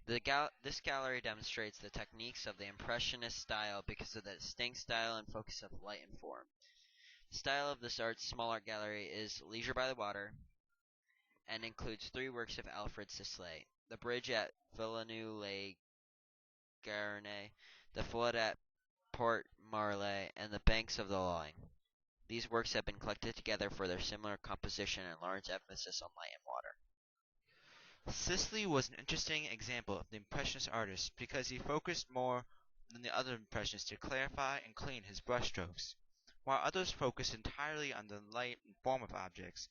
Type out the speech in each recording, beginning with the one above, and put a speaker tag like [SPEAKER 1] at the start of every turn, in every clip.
[SPEAKER 1] This gallery demonstrates the techniques of the Impressionist style because of the distinct style and focus of light and form. The style of this art's small art gallery is Leisure by the Water and includes three works of Alfred Sisley: the bridge at Villeneuve-les-Garonne, the flood at Port Marly, and the banks of the Loing. These works have been collected together for their similar composition and large emphasis on light and water.
[SPEAKER 2] Sisley was an interesting example of the Impressionist artist because he focused more than the other Impressionists to clarify and clean his brushstrokes, while others focused entirely on the light and form of objects.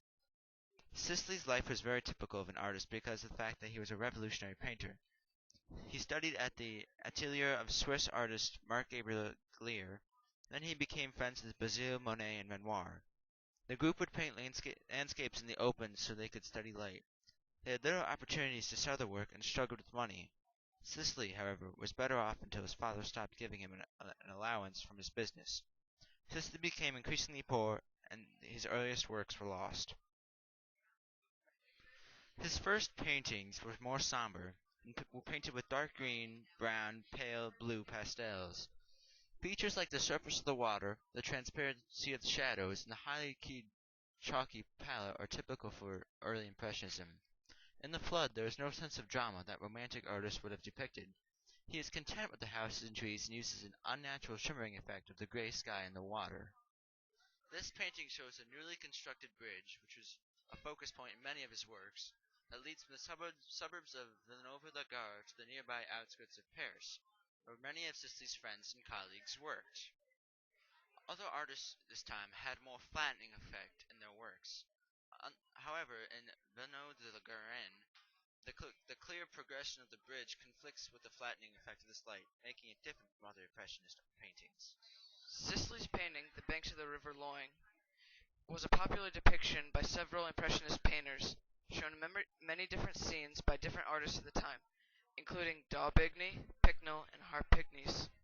[SPEAKER 2] Sisley's life was very typical of an artist because of the fact that he was a revolutionary painter. He studied at the atelier of Swiss artist Marc-Gabriel Glier, then he became friends with Bazille, Monet, and Renoir. The group would paint landscapes in the open so they could study light. They had little opportunities to sell their work and struggled with money. Sisley, however, was better off until his father stopped giving him an allowance from his business. Sisley became increasingly poor, and his earliest works were lost. His first paintings were more somber, and were painted with dark green, brown, pale blue pastels. Features like the surface of the water, the transparency of the shadows, and the highly keyed chalky palette are typical for early Impressionism. In The Flood there is no sense of drama that romantic artists would have depicted. He is content with the houses and trees and uses an unnatural shimmering effect of the gray sky and the water. This painting shows a newly constructed bridge, which was a focus point in many of his works, that leads from the suburbs of Villeneuve-la-Garde to the nearby outskirts of Paris, where many of Sisley's friends and colleagues worked. Other artists at this time had a more flattening effect in their works. However, in Villeneuve-la-Garenne, the clear progression of the bridge conflicts with the flattening effect of this light, making it different from other Impressionist paintings.
[SPEAKER 3] Sisley's painting, The Banks of the River Loing, was a popular depiction by several Impressionist painters, shown in many different scenes by different artists of the time, including Daubigny, Picknell, and Harpignies.